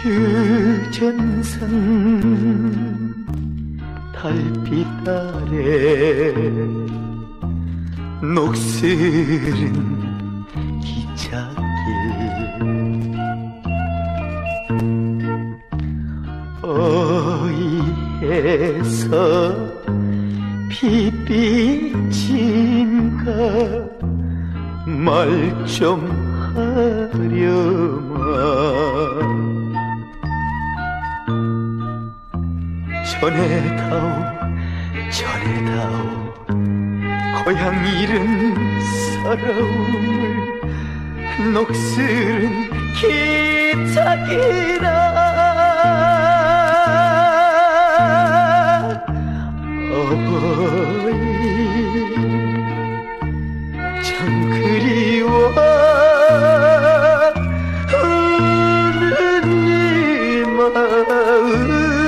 유전선 달빛 아래 녹슬은 기찻길 어이해서 빛비친가 말 좀 하려마 전해다오 전해다오 고향 잃은 서러움을 녹슬은 기차길아 어버이 참 그리워 우는 이 마음